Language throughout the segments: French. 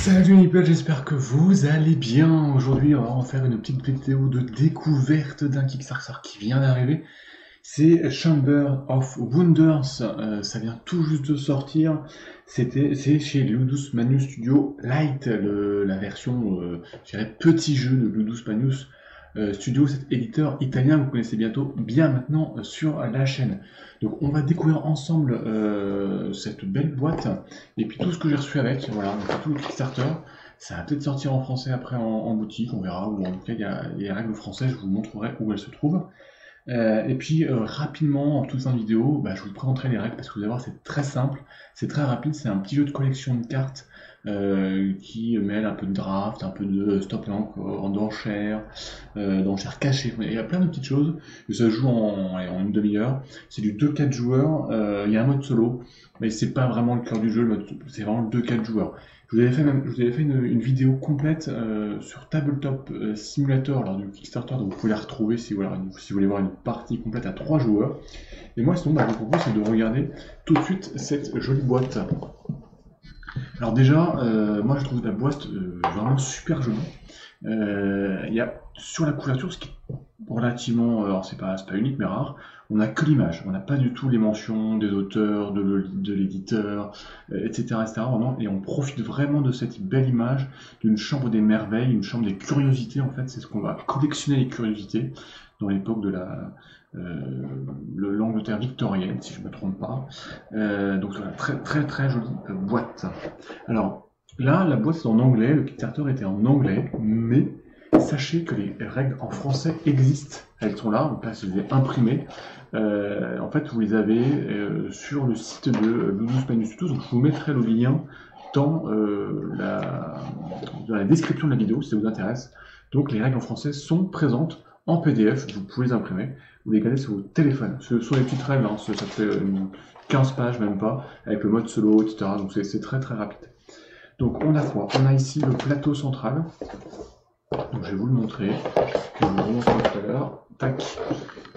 Salut les people, j'espère que vous allez bien. Aujourd'hui, on va en faire une petite vidéo de découverte d'un Kickstarter qui vient d'arriver. C'est Chamber of Wonders, ça vient tout juste de sortir. C'est chez Ludus Manus Studio Lite, la version, je dirais, petit jeu de Ludus Manus Studio, cet éditeur italien que vous connaissez bien maintenant sur la chaîne. Donc on va découvrir ensemble cette belle boîte et puis tout ce que j'ai reçu avec. Voilà, donc tout le Kickstarter. Ça va peut-être sortir en français après en boutique, on verra, ou en tout cas il y a les règles françaises, je vous montrerai où elles se trouvent. Et puis rapidement, en toute fin de vidéo, je vous présenterai les règles parce que vous allez voir, c'est très simple, c'est très rapide, c'est un petit jeu de collection de cartes qui mêle un peu de draft, un peu de stop d'enchères, d'enchères cachées, il y a plein de petites choses, et ça se joue en une demi-heure, c'est du 2-4 joueurs, il y a un mode solo, mais c'est pas vraiment le cœur du jeu, c'est vraiment le 2-4 joueurs. Je vous avais fait une vidéo complète sur Tabletop Simulator lors du Kickstarter, donc vous pouvez la retrouver si vous voulez voir une partie complète à 3 joueurs. Et moi, sinon, je vous propose c'est de regarder tout de suite cette jolie boîte. Alors déjà, moi je trouve la boîte vraiment super jolie. Il y a sur la couverture, ce qui est relativement, alors c'est pas unique mais rare, on n'a que l'image, on n'a pas du tout les mentions des auteurs, de l'éditeur, etc., etc. Vraiment, et on profite vraiment de cette belle image d'une chambre des merveilles, une chambre des curiosités en fait, c'est ce qu'on va collectionner les curiosités dans l'époque de l'Angleterre victorienne, si je ne me trompe pas. Donc voilà, très jolie boîte. Alors là, la boîte est en anglais, le Kickstarter était en anglais, mais sachez que les règles en français existent. Elles sont là, donc là, je les ai imprimées. En fait, vous les avez sur le site de Ludus Manus Studio, donc je vous mettrai le lien dans la description de la vidéo si ça vous intéresse. Donc les règles en français sont présentes en PDF, vous pouvez les imprimer, vous les gardez sur votre téléphone. Ce sont des petites règles, hein, ça fait 15 pages, même pas, avec le mode solo, etc. Donc c'est très rapide. Donc on a quoi? On a ici le plateau central. Donc je vais vous le montrer. Je vais vous le montrer tout à l'heure. Tac.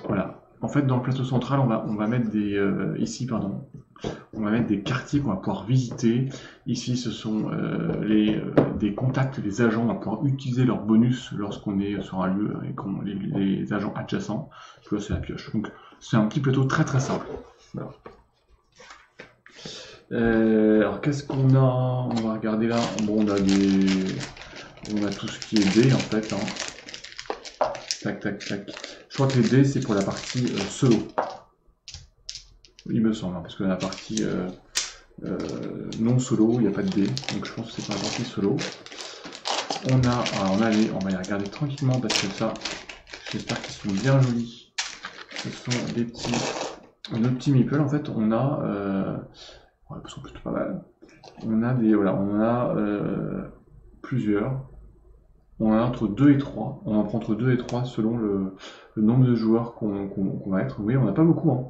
Voilà. En fait, dans le plateau central, on va mettre on va mettre des quartiers qu'on va pouvoir visiter. Ici, ce sont des contacts des agents. On va pouvoir utiliser leurs bonus lorsqu'on est sur un lieu et qu'on les agents adjacents. Là, c'est la pioche. Donc, c'est un petit plateau très simple. Voilà. Alors, qu'est-ce qu'on a? On va regarder là. Bon, on a tout ce qui est dés en fait. Hein. Tac. Je crois que les dés, c'est pour la partie solo. Il me semble, hein, parce que dans la partie non solo, il n'y a pas de dés. Donc je pense que c'est pour la partie solo. On va les regarder tranquillement parce que ça, j'espère qu'ils sont bien jolis. Ce sont nos petits meeples. En fait, on a, ils sont plutôt pas mal. On a plusieurs. On a entre 2 et 3. On en prend entre 2 et 3 selon le nombre de joueurs qu'on va être. Oui, on n'a pas beaucoup, hein.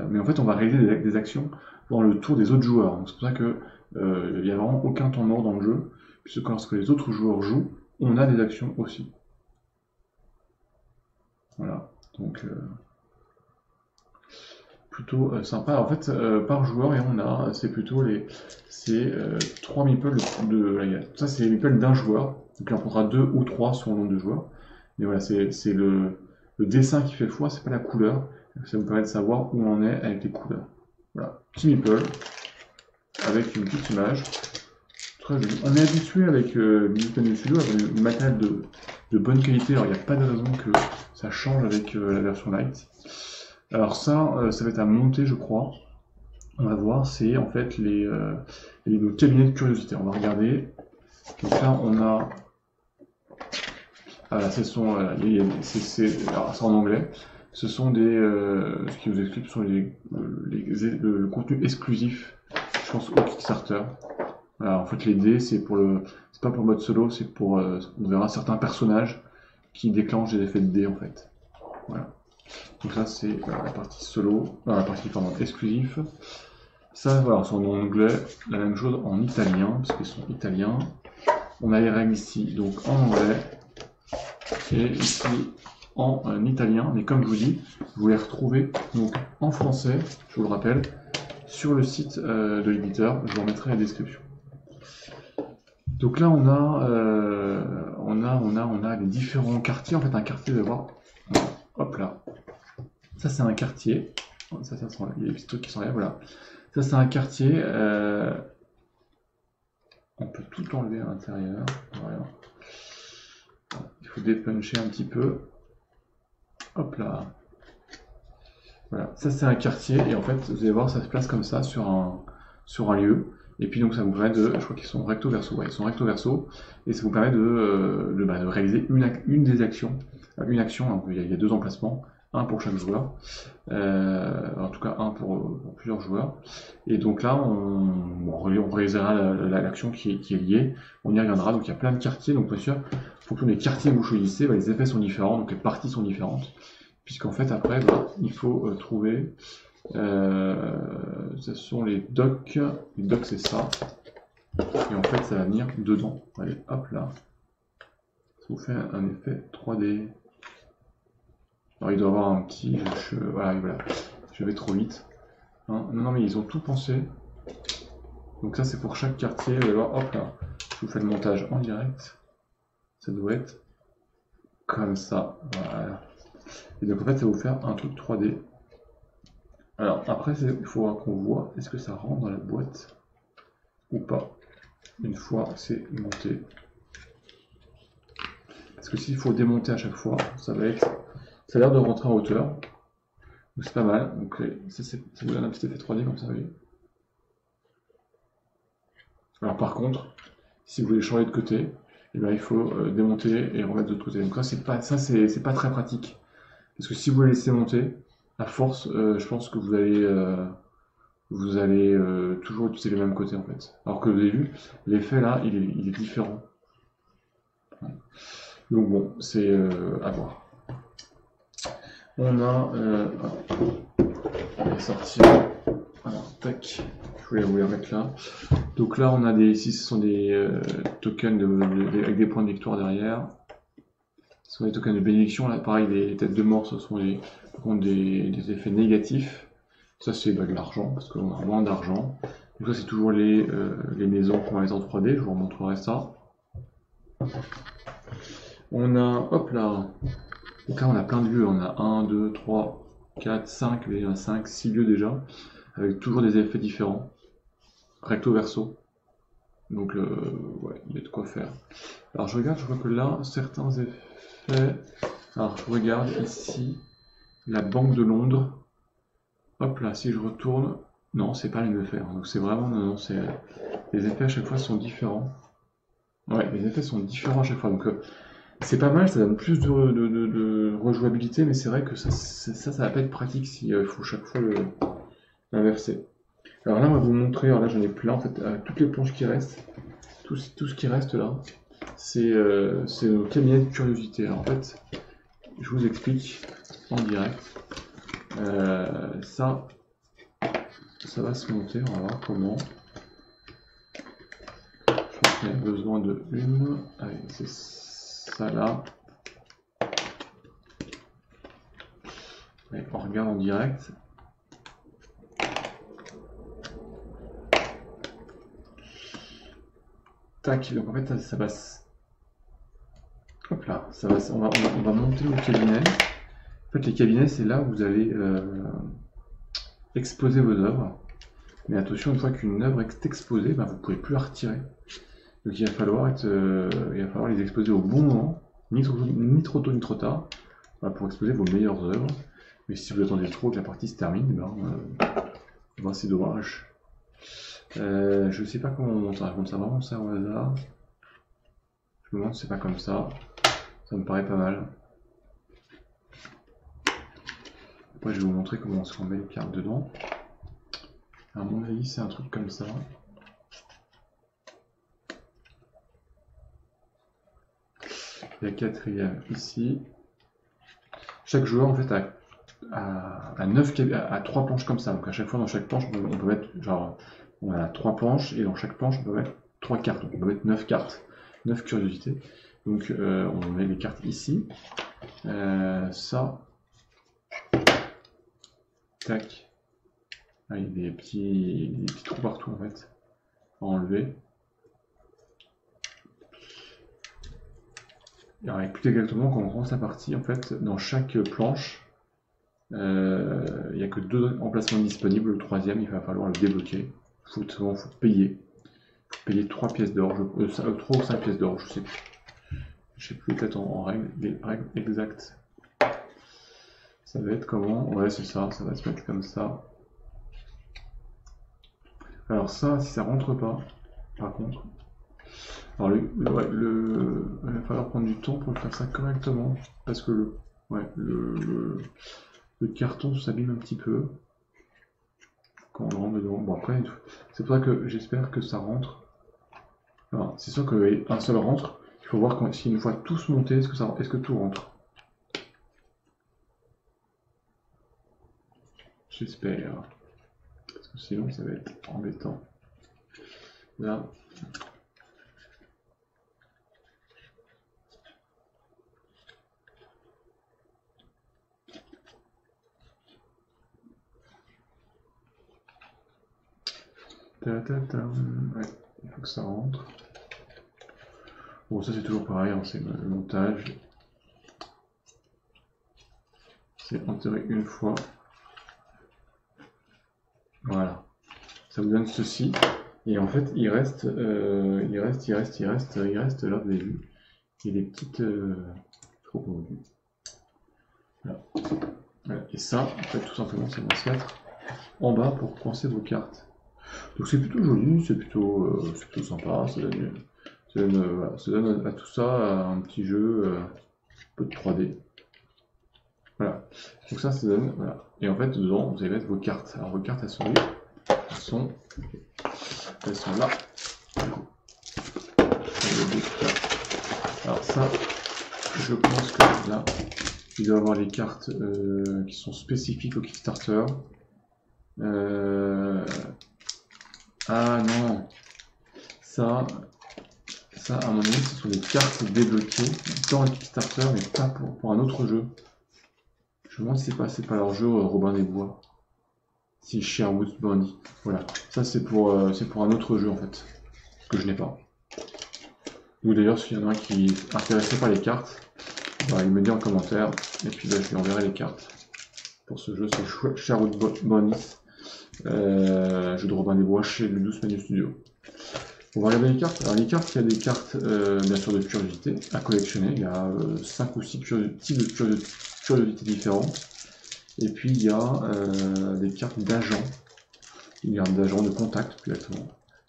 Mais en fait, on va réaliser des actions pendant le tour des autres joueurs. C'est pour ça que il n'y a vraiment aucun temps mort dans le jeu, puisque lorsque les autres joueurs jouent, on a des actions aussi. Voilà, donc plutôt sympa. En fait, par joueur, et c'est plutôt 3 meeples ça c'est les meeples d'un joueur. Donc il en prendra 2 ou 3 selon le nombre de joueurs. Mais voilà, c'est le dessin qui fait foi, c'est pas la couleur. Ça me permet de savoir où on est avec les couleurs. Voilà, petit meeple avec une petite image. Très joli. On est habitué avec Ludus Manus Studio à une matériel de bonne qualité. Alors il n'y a pas de raison que ça change avec la version light. Alors ça va être à monter, je crois. On va voir, c'est en fait nos cabinets de curiosité. On va regarder. Donc là, on a. Voilà, alors c'est en anglais. Ce sont ce qui vous explique, ce sont le contenu exclusif, je pense, au Kickstarter. Voilà, en fait, les dés, c'est pas pour le mode solo, c'est pour, on verra certains personnages qui déclenchent des effets de dés, en fait. Voilà. Donc là, c'est la partie solo, la partie, exclusif. Ça, voilà, c'est en anglais, la même chose en italien, parce qu'ils sont italiens. On a les règles ici, donc en anglais, et ici, en italien, mais comme je vous dis, vous les retrouvez donc en français, je vous le rappelle, sur le site de l'éditeur, je vous remettrai la description. Donc là, on a les différents quartiers. En fait, un quartier, vous allez voir. Hop là. Ça, c'est un quartier. Ça, il y a des petits trucs qui sont là, voilà. Ça, c'est un quartier. On peut tout enlever à l'intérieur. Voilà. Il faut dépuncher un petit peu. Hop là. Voilà. Ça, c'est un quartier. Et en fait, vous allez voir, ça se place comme ça sur un lieu. Et puis donc ça vous permet de, je crois qu'ils sont recto verso, ouais, ils sont recto verso, et ça vous permet de réaliser une des actions, une action, donc il y a deux emplacements, un pour chaque joueur, en tout cas un pour plusieurs joueurs, et donc là on réalisera l'action qui est liée, on y reviendra, donc il y a plein de quartiers, donc bien sûr, en fonction des quartiers que vous choisissez, les effets sont différents, donc les parties sont différentes, puisqu'en fait après il faut trouver. Ce sont les docks. Les docks, c'est ça. Et en fait, ça va venir dedans. Allez, hop là. Ça vous fait un effet 3D. Alors, il doit avoir un petit. Voilà, je vais trop vite. Hein, non, mais ils ont tout pensé. Donc, ça, c'est pour chaque quartier. Vous allez voir, hop là. Je vous fais le montage en direct. Ça doit être comme ça. Voilà. Et donc, en fait, ça va vous faire un truc 3D. Alors après, il faudra qu'on voit est-ce que ça rentre dans la boîte ou pas, une fois c'est monté. Parce que s'il faut démonter à chaque fois, ça a l'air de rentrer en hauteur. Donc c'est pas mal. Donc ça vous donne un petit effet 3D comme ça, vous voyez. Alors par contre, si vous voulez changer de côté, eh bien, il faut démonter et remettre de l'autre côté. Donc là, c'est pas très pratique. Parce que si vous le laissez monter, à force, je pense que vous allez toujours utiliser le même côté en fait. Alors que vous avez vu, l'effet là, il est différent. Donc bon, c'est à voir. On va sortir. Alors, tac, je voulais vous les remettre là. Donc là, on a ici, ce sont des tokens avec des points de victoire derrière. Ce sont des tokens de bénédiction. Là, pareil, les têtes de mort, ce sont des effets négatifs. Ça, c'est de l'argent, parce qu'on a moins d'argent. Donc ça, c'est toujours les maisons qu'on va mettre en 3D. Je vous remontrerai ça. On a, hop là. Donc là, on a plein de lieux. On a 1, 2, 3, 4, 5. Il y en a 5, 6 lieux déjà. Avec toujours des effets différents. Recto verso. Donc, ouais, il y a de quoi faire. Alors, je regarde, je vois que là, certains effets. Alors, je regarde ici. La Banque de Londres. Hop là, si je retourne. Non, c'est pas les mêmes effets. Donc, c'est vraiment. Non, c'est. Les effets à chaque fois sont différents. Ouais, les effets sont différents à chaque fois. Donc, c'est pas mal, ça donne plus de rejouabilité, mais c'est vrai que ça va pas être pratique s'il faut chaque fois l'inverser. Alors là, on va vous montrer, alors là j'en ai plein en fait, toutes les planches qui restent, tout ce qui reste là, c'est nos cabinets de curiosité. Alors en fait, je vous explique en direct. Ça va se monter, on va voir comment. Je pense qu'il y a besoin de une. Allez, c'est ça là. Allez, on regarde en direct. Tac, donc en fait ça va. Hop là, on va monter le cabinet. En fait, les cabinets, c'est là où vous allez exposer vos œuvres. Mais attention, une fois qu'une œuvre est exposée, vous ne pouvez plus la retirer. Donc il va falloir les exposer au bon moment, ni trop tôt ni trop tard, pour exposer vos meilleures œuvres. Mais si vous attendez trop que la partie se termine, c'est dommage. Je sais pas comment on monte ça, je monte ça vraiment ça au hasard. Je me demande si c'est pas comme ça. Ça me paraît pas mal. Après je vais vous montrer comment on se remet les cartes dedans. À mon avis c'est un truc comme ça. La quatrième ici. Chaque joueur en fait a 3 planches comme ça. Donc à chaque fois dans chaque planche on peut mettre genre on a 3 planches et dans chaque planche on peut mettre 3 cartes. Donc on peut mettre 9 cartes, 9 curiosités. Donc on met les cartes ici. Ça. Tac. Ah, il y a des petits trous partout en fait. À enlever. Alors, écoutez exactement quand on commence la partie, en fait, dans chaque planche, il n'y a que 2 emplacements disponibles. Le troisième, il va falloir le débloquer. Il faut payer. Payer 3 pièces d'or, 3 ou 5 pièces d'or, je sais plus. Je sais plus peut-être en règle, les règles exactes. Ça va être comment? Ouais, c'est ça, ça va se mettre comme ça. Alors ça, si ça rentre pas, par contre, alors il va falloir prendre du temps pour faire ça correctement, parce que le carton s'abîme un petit peu quand on rentre dedans. Bon après, c'est pour ça que j'espère que ça rentre. C'est sûr qu'un seul rentre, il faut voir si une fois tous montés, est-ce que tout rentre. J'espère. Parce que sinon ça va être embêtant. Là. Ouais, il faut que ça rentre. Bon, ça c'est toujours pareil, hein, c'est le montage. C'est enterré une fois. Voilà. Ça vous donne ceci. Et en fait, il reste là, vous avez vu, il y a des petites... Voilà. Et ça, en fait, tout simplement, ça va se mettre en bas pour coincer vos cartes. Donc c'est plutôt joli, c'est plutôt sympa, ça donne à tout ça un petit jeu, un peu de 3D. Voilà. Donc ça donne, voilà. Et en fait, dedans, vous allez mettre vos cartes. Alors vos cartes, elles sont là. Alors ça, je pense que là, il doit y avoir les cartes qui sont spécifiques au Kickstarter. Ah non, ça à mon avis, ce sont des cartes débloquées dans le Kickstarter, mais pas pour un autre jeu. Je me demande si c'est pas leur jeu Robin des Bois. Si Sherwood Bounty. Voilà, ça c'est pour un autre jeu en fait, que je n'ai pas. Ou d'ailleurs, s'il y en a un qui est intéressé par les cartes, bah, il me dit en commentaire, et puis là je lui enverrai les cartes. Pour ce jeu, c'est Sherwood Bounty, jeu de Robin des Bois chez le Ludus Manu Studio. On va regarder les cartes. Alors les cartes, il y a des cartes bien sûr de curiosité à collectionner. Il y a 5 ou 6 types de curiosité différentes. Et puis il y a des cartes d'agents. Il y a d'agents de contact plus exactement.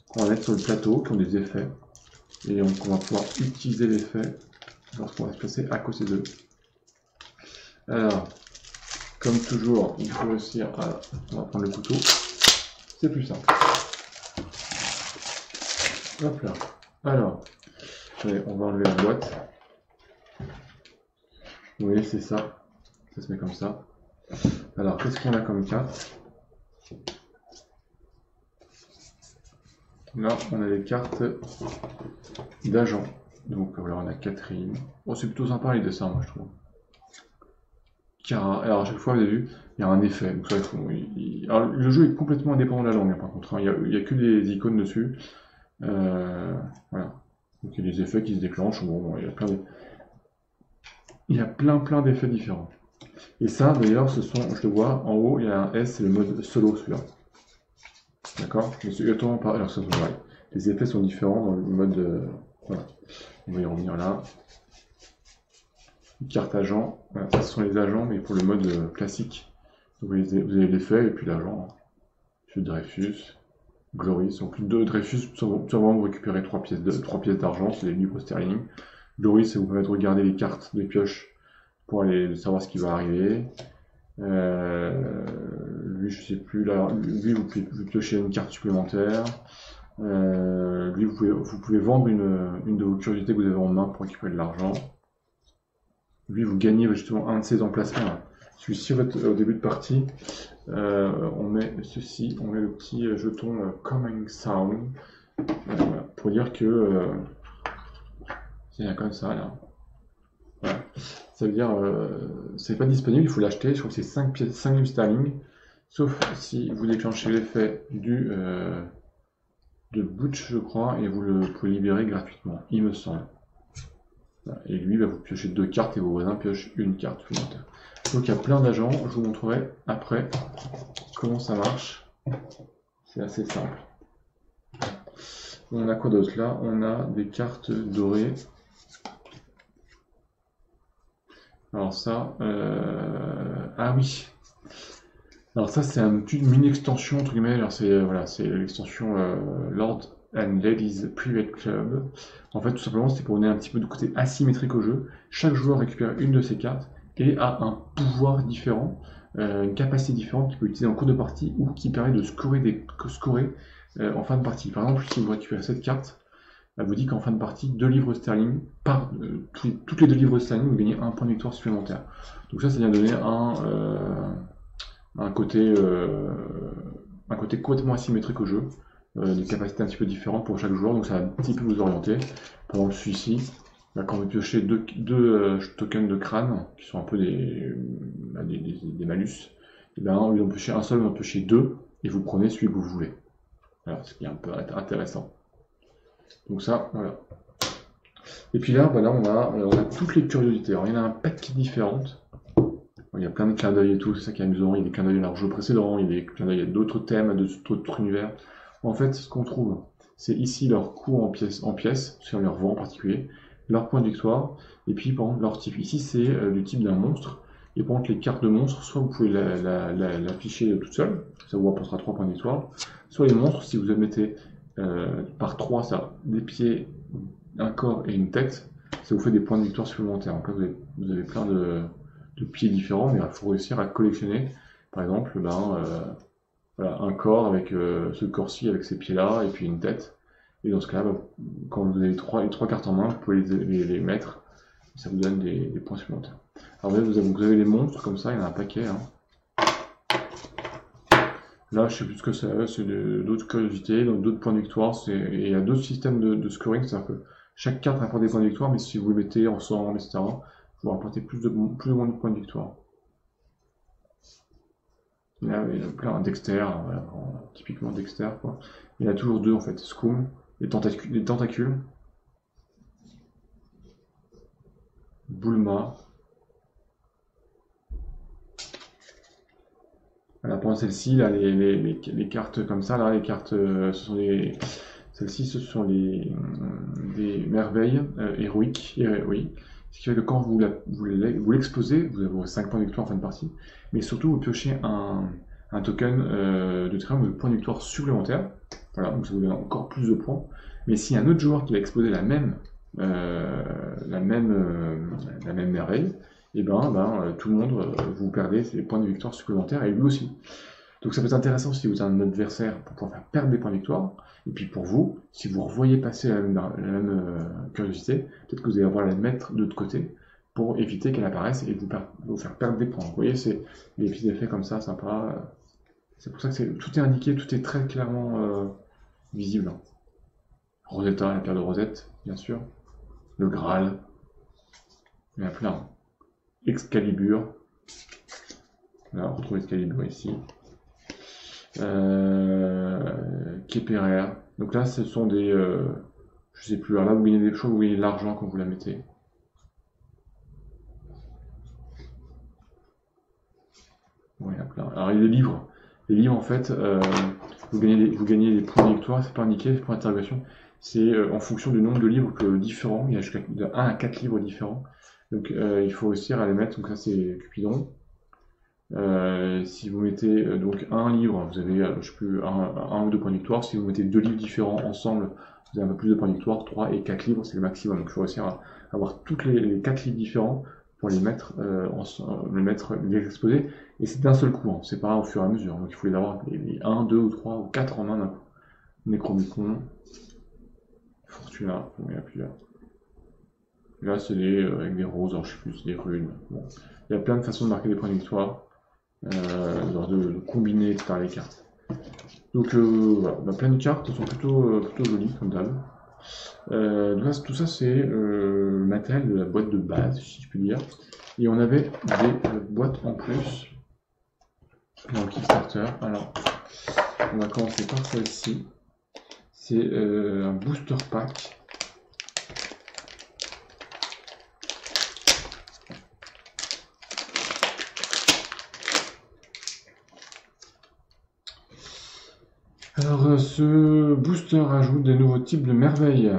Qu'on va mettre sur le plateau, qui ont des effets. Et on va pouvoir utiliser l'effet lorsqu'on va se placer à côté d'eux. Alors, comme toujours, il faut réussir à... On va prendre le couteau. C'est plus simple. Hop là. Alors, allez, on va enlever la boîte. Vous voyez, c'est ça. Ça se met comme ça. Alors, qu'est-ce qu'on a comme carte? Là, on a des cartes d'agents. Donc, voilà, on a Catherine. Oh, c'est plutôt sympa les dessins, moi, je trouve. Cara. Alors, à chaque fois, vous avez vu, il y a un effet. Donc, ça, alors, le jeu est complètement indépendant de la langue, hein, par contre. Hein. Il n'y a que des icônes dessus. Voilà. Donc il y a des effets qui se déclenchent. Bon, il y a plein d'effets différents. Et ça, d'ailleurs, je le vois en haut, il y a un S, c'est le mode solo celui-là. D'accord? Mais c'est exactement pareil. Alors ça, c'est pareil. Les effets sont différents dans le mode. Voilà. On va y revenir là. Carte agent. Voilà, ça, ce sont les agents, mais pour le mode classique. Donc, vous avez l'effet et puis l'agent. Monsieur Dreyfus. Glory, donc deux Dreyfus, tout simplement vous récupérez 3 pièces d'argent, c'est des livres sterling. Glory, ça vous permet de regarder les cartes des pioches pour aller savoir ce qui va arriver. Lui, je sais plus, là, lui, vous pouvez piocher une carte supplémentaire. Lui, vous pouvez vendre une de vos curiosités que vous avez en main pour récupérer de l'argent. Lui, vous gagnez justement un de ces emplacements là. Celui-ci, au début de partie, on met ceci, on met le petit jeton Coming Sound, pour dire que c'est comme ça là. Voilà. Ça veut dire c'est pas disponible, il faut l'acheter, je crois que c'est 5 livres sterling, sauf si vous déclenchez l'effet de Butch, je crois, et vous le pouvez libérer gratuitement, il me semble. Et lui va vous piocher 2 cartes et vos voisins piochent une carte supplémentaire. Donc il y a plein d'agents, je vous montrerai après comment ça marche. C'est assez simple. On a quoi d'autre là? On a des cartes dorées. Alors ça, ah oui. Alors ça c'est une mini extension entre guillemets. Alors c'est voilà, c'est l'extension Lord and Ladies Private Club. En fait tout simplement c'est pour donner un petit peu de côté asymétrique au jeu. Chaque joueur récupère une de ces cartes et a un pouvoir différent, une capacité différente qu'il peut utiliser en cours de partie ou qui permet de scorer en fin de partie. Par exemple si vous récupérez cette carte, elle vous dit qu'en fin de partie, 2 livres sterling, toutes les 2 livres sterling, vous gagnez un point de victoire supplémentaire. Donc ça vient donner un côté complètement asymétrique au jeu, des capacités un petit peu différentes pour chaque joueur, donc ça va un petit peu vous orienter. Par exemple celui-ci, quand vous piochez deux tokens de crâne, qui sont un peu des malus, et bien au lieu d'en piocher un seul, vous en piochez 2, et vous prenez celui que vous voulez. Voilà, ce qui est un peu intéressant. Donc ça, voilà. Et puis là, voilà, on a toutes les curiosités. Alors il y en a un paquet différentes. Il y a plein de clins d'œil et tout, c'est ça qui est amusant. Il y a des clins d'œil à leur jeu précédent, il y a des clins d'œil à d'autres thèmes, à d'autres univers. En fait, ce qu'on trouve, c'est ici leur coût en pièces, sur leur voix en particulier, leur point de victoire, et puis par exemple leur type. Ici, c'est du type d'un monstre. Et par contre, les cartes de monstres, soit vous pouvez l'afficher toute seule, ça vous apportera 3 points de victoire. Soit les monstres, si vous mettez par 3, ça, des pieds, un corps et une tête, ça vous fait des points de victoire supplémentaires. Donc là, vous avez plein de pieds différents, mais il faut réussir à collectionner. Par exemple, voilà, un corps avec ce corps-ci, avec ces pieds-là, et puis une tête. Et dans ce cas-là, quand vous avez les trois cartes en main, vous pouvez les mettre, et ça vous donne des points supplémentaires. Alors vous avez les monstres, comme ça, il y en a un paquet. Hein. Là, je sais plus ce que c'est d'autres curiosités, d'autres points de victoire. Et il y a d'autres systèmes de scoring, c'est-à-dire que chaque carte rapporte des points de victoire, mais si vous les mettez ensemble, etc., vous rapportez plus ou moins de points de victoire. Il y en a plein, Dexter, voilà, typiquement Dexter, quoi. Il y en a toujours 2 en fait, Scum, les tentacules, Bulma. Voilà, pour celle-ci, là, les cartes comme ça, là, les cartes, celles-ci, ce sont des merveilles héroïques, oui. Ce qui fait que quand vous l'exposez, vous avez 5 points de victoire en fin de partie, mais surtout vous piochez un token de triomphe de points de victoire supplémentaires. Voilà, donc ça vous donne encore plus de points. Mais s'il y a un autre joueur qui va exposer la même merveille, et tout le monde, vous perdez ces points de victoire supplémentaires, et lui aussi. Donc ça peut être intéressant si vous avez un adversaire pour pouvoir faire perdre des points de victoire, et puis pour vous, si vous revoyez passer la même curiosité, peut-être que vous allez avoir la mettre de l'autre côté, pour éviter qu'elle apparaisse et vous faire perdre des points. Vous voyez, c'est des petits effets comme ça, sympa. C'est pour ça que tout est indiqué, tout est très clairement visible. Rosetta, la paire de Rosette, bien sûr. Le Graal. Il y en a plein. Excalibur. Là, on retrouve Excalibur ici. Képerer. Donc là, ce sont des... je sais plus. Alors là, vous gagnez des choses, vous gagnez de l'argent quand vous la mettez. Ouais, il y en a plein. Alors, il y a des livres. Les livres, en fait, vous gagnez des points de victoire. C'est pas indiqué, c'est pour interrogation. C'est en fonction du nombre de livres différents. Il y a jusqu'à 1 à 4 livres différents. Donc il faut réussir à les mettre. Donc ça c'est Cupidon. Si vous mettez donc un livre, vous avez je sais plus, un ou 2 points de victoire. Si vous mettez 2 livres différents ensemble, vous avez un peu plus de points de victoire. 3 et 4 livres, c'est le maximum. Donc il faut réussir à avoir toutes les 4 livres différents pour les mettre, les exposer. Et c'est d'un seul coup, hein. C'est pas au fur et à mesure. Donc il faut les avoir les 1, 2 ou 3 ou 4 en main d'un coup. Necromucon, Fortuna, il y en a plusieurs. Là, c'est avec des roses, alors je sais plus, des runes. Bon. Il y a plein de façons de marquer des points de victoire, de combiner, etc. les cartes. Donc voilà, on a plein de cartes qui sont plutôt jolies, comme d'hab. Tout ça, c'est le matériel de la boîte de base, si je puis dire. Et on avait des boîtes en plus dans le Kickstarter. Alors, on va commencer par celle-ci. C'est un booster pack. Alors, ce booster ajoute des nouveaux types de merveilles,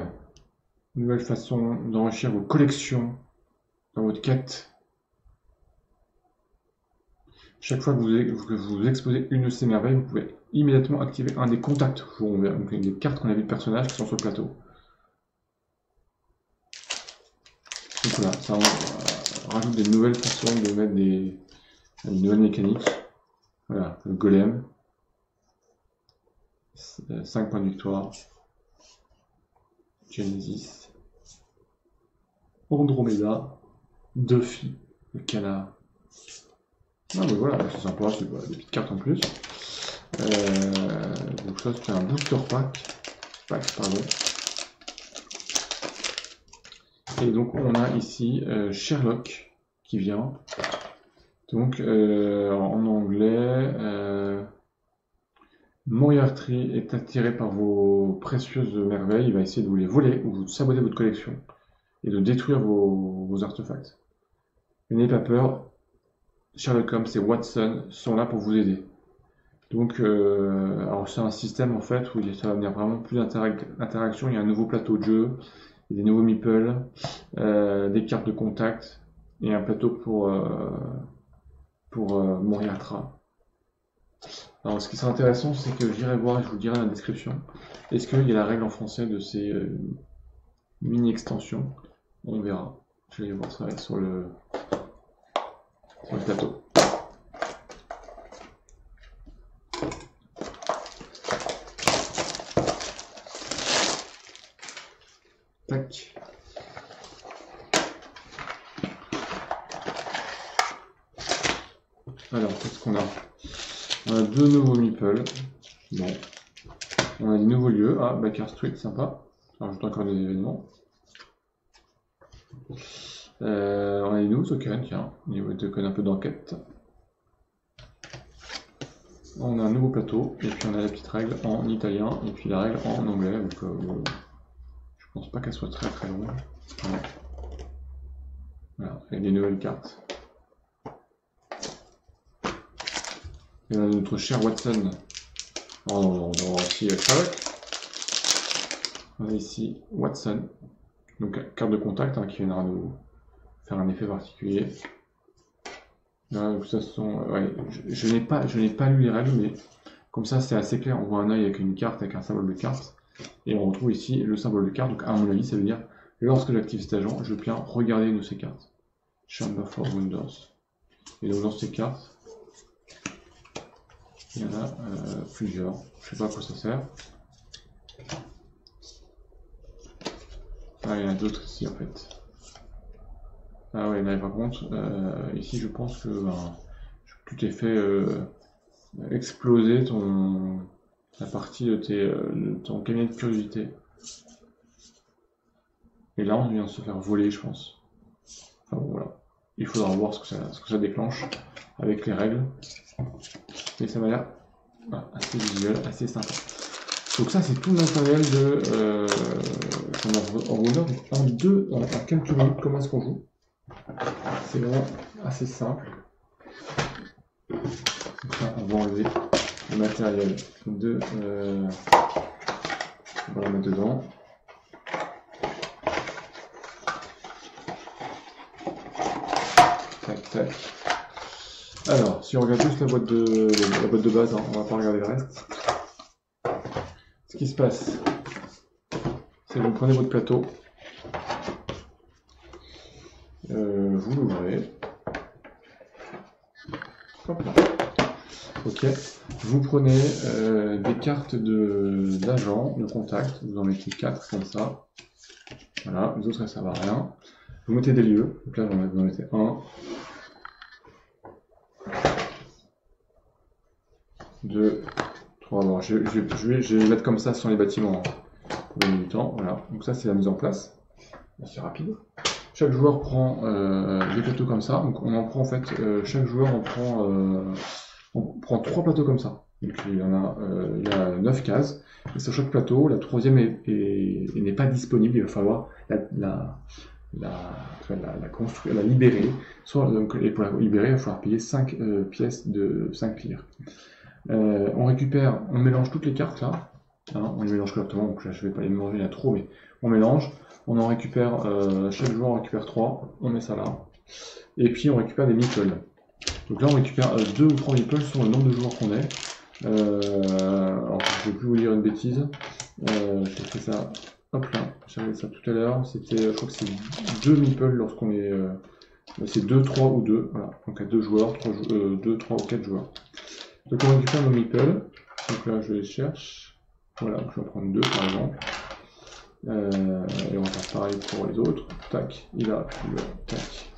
une nouvelle façon d'enrichir vos collections dans votre quête. Chaque fois que vous exposez une de ces merveilles, vous pouvez immédiatement activer un des contacts. Donc, des cartes qu'on a vues de personnages qui sont sur le plateau. Donc voilà, ça rajoute des nouvelles façons de mettre des nouvelles mécaniques. Voilà, le golem. 5 points de victoire. Genesis. Andromeda. Duffy. Le canard. Ah mais voilà, c'est sympa, c'est des petites cartes en plus. Donc ça c'est un booster pack pardon. Et donc on a ici Sherlock qui vient. Donc en anglais, Moriarty est attiré par vos précieuses merveilles, il va essayer de vous les voler ou de saboter votre collection et de détruire vos artefacts. Mais n'ayez pas peur, Sherlock Holmes et Watson sont là pour vous aider. Donc, alors c'est un système en fait où ça va venir vraiment plus d'interaction. Il y a un nouveau plateau de jeu, des nouveaux meeples, des cartes de contact et un plateau pour Moriarty. Alors, ce qui serait intéressant, c'est que j'irai voir et je vous le dirai dans la description. Est-ce qu'il y a la règle en français de ces mini-extensions? On verra. Je vais aller voir ça sur le plateau. Tac. Alors, qu'est-ce qu'on a? On a deux nouveaux meeples. Bon. On a des nouveaux lieux. Ah, Baker Street, sympa. Ça rajoute encore des événements. On a des nouveaux tokens, tiens. Niveau token un peu d'enquête. On a un nouveau plateau. Et puis on a la petite règle en italien. Et puis la règle en anglais. Donc, je pense pas qu'elle soit très très longue. Voilà, et des nouvelles cartes. Et on a notre cher Watson. On va aussi Sherlock. On a ici Watson. Donc carte de contact qui viendra nous faire un effet particulier. Voilà, donc ça sont. Ouais, je n'ai pas lu les règles, mais comme ça c'est assez clair. On voit un œil avec une carte, avec un symbole de carte. Et on retrouve ici le symbole de carte. Donc à mon avis, ça veut dire lorsque j'active cet agent, je peux regarder une de ces cartes. Chamber for Wonders. Et donc dans ces cartes, il y en a plusieurs. Je sais pas à quoi ça sert. Ah, il y en a d'autres ici en fait. Ah ouais, mais par contre, ici je pense que tu t'es fait exploser la partie de ton cabinet de curiosité. Et là, on vient de se faire voler, je pense. Enfin bon, voilà. Il faudra voir ce que ça déclenche avec les règles. Mais ça m'a l'air assez visuel, assez sympa. Donc ça, c'est tout le matériel de en quelques minutes, comment est-ce qu'on joue. C'est vraiment assez simple. Donc là, on va enlever le matériel de... on va la mettre dedans. Tac, tac. Alors, si on regarde juste la boîte de base, on va pas regarder le reste. Ce qui se passe, c'est que vous prenez votre plateau, vous l'ouvrez, hop là. Ok, vous prenez des cartes d'agents, de contact, vous en mettez 4 comme ça. Voilà, les autres ça ne servent à rien. Vous mettez des lieux, donc là vous en mettez 1, 2, 3. Bon, je vais les mettre comme ça sur les bâtiments pour gagner du temps. Voilà, donc ça c'est la mise en place. C'est rapide. Chaque joueur prend des plateaux comme ça. Donc on en prend en fait, chaque joueur on prend 3 plateaux comme ça. Donc il y a 9 cases. Et sur chaque plateau, la troisième n'est pas disponible. Il va falloir la construire, la libérer. Et pour la libérer, il va falloir payer 5 pièces de 5 lire. On récupère, on mélange toutes les cartes là. Hein, on les mélange correctement, donc là je vais pas les mélanger, il y en a trop, mais on mélange. On en récupère, chaque joueur en récupère 3, on met ça là. Et puis on récupère des meeples. Donc là on récupère 2 ou 3 meeples sur le nombre de joueurs qu'on est. Alors je ne vais plus vous dire une bêtise. J'ai fait ça, hop là, j'avais ça tout à l'heure. C'était, je crois que c'est 2 meeples lorsqu'on est. C'est 2, 3 ou 2. Voilà, donc à 2 joueurs, 2, 3 ou 4 joueurs. Donc on récupère nos meeples. Donc là je les cherche. Voilà, je vais en prendre 2 par exemple. Et on va faire pareil pour les autres. Tac, il a, tac.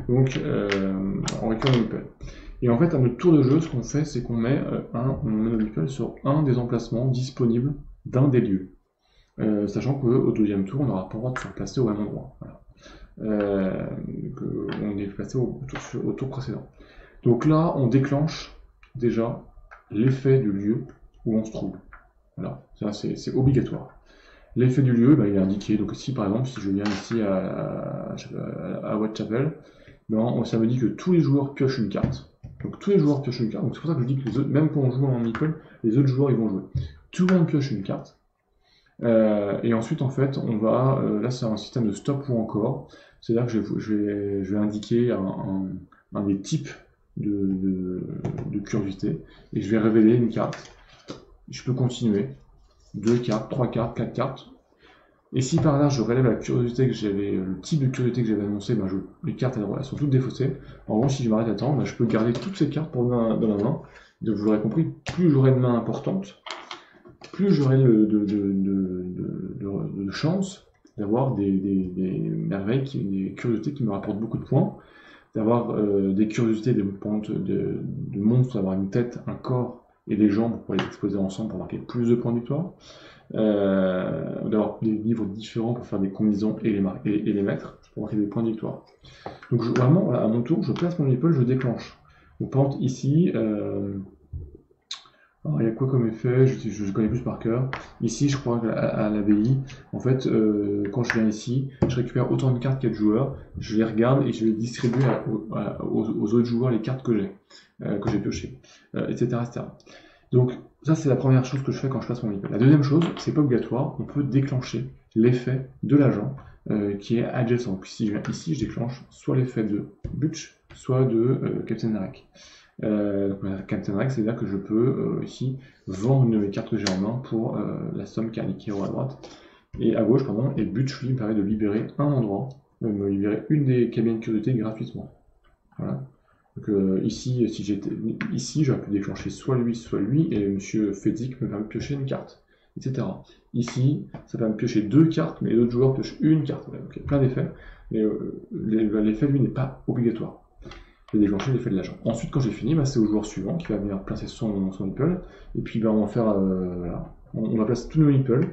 Donc on récupère nos meeples. Et en fait, à notre tour de jeu, ce qu'on fait, c'est qu'on met, on met nos meeples sur un des emplacements disponibles d'un des lieux. Sachant qu'au deuxième tour, on n'aura pas le droit de se placer au même endroit. Voilà. On est placé au tour précédent. Donc là, on déclenche déjà l'effet du lieu où on se trouve. Voilà, c'est obligatoire. L'effet du lieu, il est indiqué. Donc ici, par exemple, si je viens ici à Whitechapel, ça me dit que tous les joueurs piochent une carte. Donc tous les joueurs piochent une carte. Donc c'est pour ça que je dis que les autres, même quand on joue en meeple, les autres joueurs ils vont jouer. Tout le monde pioche une carte. Et ensuite, en fait, on va. Là, c'est un système de stop ou encore. C'est-à-dire que je vais indiquer un des types de curiosité. Et je vais révéler une carte. Je peux continuer. 2 cartes, 3 cartes, 4 cartes. Et si par là je relève la curiosité que j'avais, le type de curiosité que j'avais annoncé, les cartes elles sont toutes défaussées. En revanche, si je m'arrête à temps, je peux garder toutes ces cartes dans la main. Donc vous l'aurez compris, plus j'aurai de mains importantes, plus j'aurai de chances d'avoir des merveilles, des curiosités qui me rapportent beaucoup de points, d'avoir des curiosités de monstres, d'avoir une tête, un corps et des jambes pour pouvoir les exposer ensemble pour marquer plus de points de victoire. D'avoir des livres différents pour faire des combinaisons et les mettre pour marquer des points de victoire. Donc vraiment, à mon tour, je place mon meeple, je déclenche. Donc par exemple ici, alors, il y a quoi comme effet? Je connais plus par cœur. Ici, je crois qu'à l'abbaye, en fait, quand je viens ici, je récupère autant de cartes qu'il y a de joueurs, je les regarde et je vais distribuer aux autres joueurs les cartes que j'ai piochées, etc., etc. Donc ça c'est la première chose que je fais quand je passe mon meeple. La deuxième chose, c'est pas obligatoire, on peut déclencher l'effet de l'agent qui est adjacent. Puis si je viens ici, je déclenche soit l'effet de Butch, soit de Captain Rek. Captain Rek, c'est-à-dire que je peux ici vendre une de mes cartes que j'ai en main pour la somme qui est indiquée à droite et à gauche, pardon, et Butch lui me permet de libérer un endroit, me libérer une des cabines de curiosité gratuitement. Voilà. Donc ici, si j'étais ici, j'aurais pu déclencher soit lui, et Monsieur Fedzik me permet de piocher une carte, etc. Ici, ça permet de piocher 2 cartes, mais les autres joueurs piochent une carte. Voilà. Donc il y a plein d'effets, mais l'effet lui n'est pas obligatoire. Je vais déclencher l'effet de l'agent. Ensuite, quand j'ai fini, c'est au joueur suivant qui va venir placer son meeple, et puis on va faire, voilà, on va placer tous nos meeples.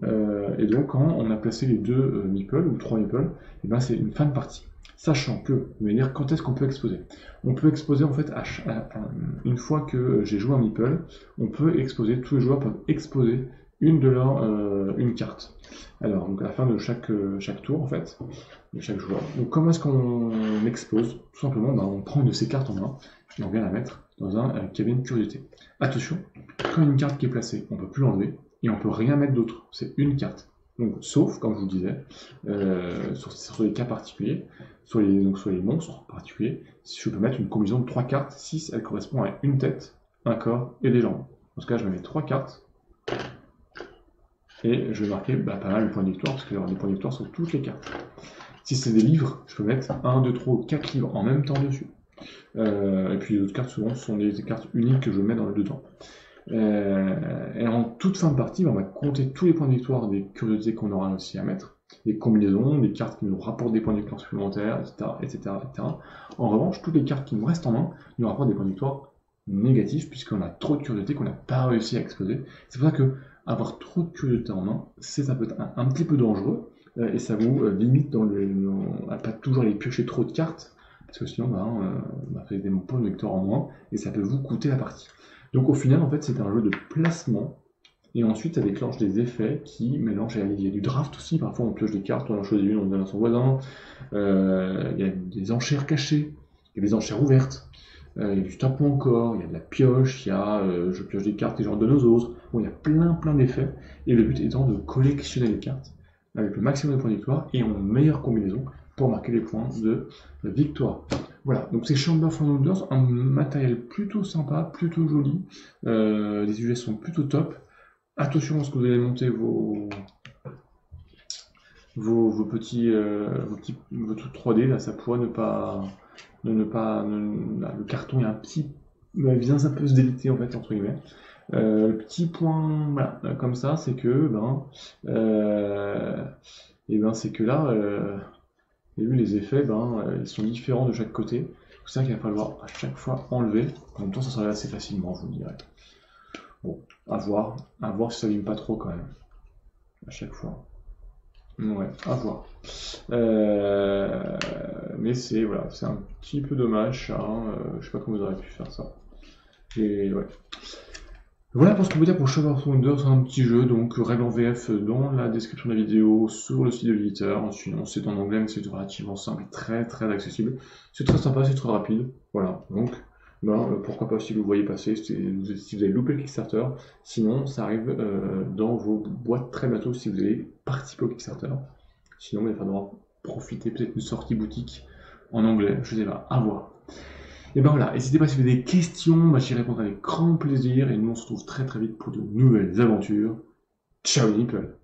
Et donc quand on a placé les 2 meeples ou 3 meeples, et c'est une fin de partie. Sachant que, vous allez dire, quand est-ce qu'on peut exposer? On peut exposer en fait, une fois que j'ai joué un meeple, on peut exposer, tous les joueurs peuvent exposer une carte. Alors, donc à la fin de chaque tour en fait, de chaque joueur. Donc comment est-ce qu'on expose? Tout simplement, on prend une de ces cartes en main et on vient la mettre dans un cabine curiosité. Attention, quand une carte qui est placée, on ne peut plus l'enlever et on ne peut rien mettre d'autre. C'est une carte. Donc, sauf, comme je vous disais, sur les cas particuliers, sur les monstres particuliers, si je peux mettre une combinaison de 3 cartes, si elle correspond à une tête, un corps et des jambes. Dans ce cas, je me mets 3 cartes, et je vais marquer pas mal de points de victoire, parce qu'il y aura des points de victoire sur toutes les cartes. Si c'est des livres, je peux mettre 1, 2, 3 ou 4 livres en même temps dessus. Et puis les autres cartes, souvent, sont des cartes uniques que je mets dedans. Et en toute fin de partie, on va compter tous les points de victoire des curiosités qu'on aura aussi à mettre, des combinaisons, des cartes qui nous rapportent des points de victoire supplémentaires, etc., etc., etc. En revanche, toutes les cartes qui nous restent en main nous rapportent des points de victoire négatifs, puisqu'on a trop de curiosités qu'on n'a pas réussi à exposer. C'est pour ça que avoir trop de curiosités en main, ça peut être un petit peu dangereux, et ça vous limite à pas toujours aller piocher trop de cartes, parce que sinon, vous avez des points de victoire en moins, et ça peut vous coûter la partie. Donc au final, en fait, c'est un jeu de placement, et ensuite ça déclenche des effets qui mélangent. Il y a du draft aussi, parfois on pioche des cartes, on en choisit une, on donne à son voisin. Il y a des enchères cachées, il y a des enchères ouvertes. il y a du tapon encore, il y a de la pioche, il y a je pioche des cartes et j'en donne aux autres. Bon, il y a plein d'effets. Et le but étant de collectionner les cartes avec le maximum de points de victoire et en meilleure combinaison pour marquer les points de victoire. Voilà, donc c'est Chamber of Wonders, un matériel plutôt sympa, plutôt joli. Les UV sont plutôt top. Attention lorsque vous allez monter votre 3D, là, ça pourrait le carton est un petit, vient un peu se déliter en fait entre guillemets. Le petit point, voilà, comme ça, c'est que, c'est que là, et vu les effets, ils sont différents de chaque côté. C'est ça qu'il va falloir à chaque fois enlever. En même temps, ça s'enlève assez facilement, je vous dirais. Bon, à voir si ça abîme pas trop quand même. À chaque fois. Ouais, à voir. Mais c'est voilà, c'est un petit peu dommage, hein. Je sais pas comment vous auriez pu faire ça. Et ouais. Voilà pour ce qu'on peut dire pour Shadow of Wonders, un petit jeu, donc règle en VF dans la description de la vidéo, sur le site de l'éditeur. Sinon c'est en anglais, mais c'est relativement simple et très accessible. C'est très sympa, c'est très rapide. Voilà, donc pourquoi pas si vous voyez passer, si vous avez loupé le Kickstarter. Sinon ça arrive dans vos boîtes très bientôt si vous allez participer au Kickstarter. Sinon il va falloir profiter peut-être d'une sortie boutique en anglais, je sais pas, à voir. Et ben voilà, n'hésitez pas si vous avez des questions, j'y répondrai avec grand plaisir et nous on se retrouve très vite pour de nouvelles aventures. Ciao les nipples!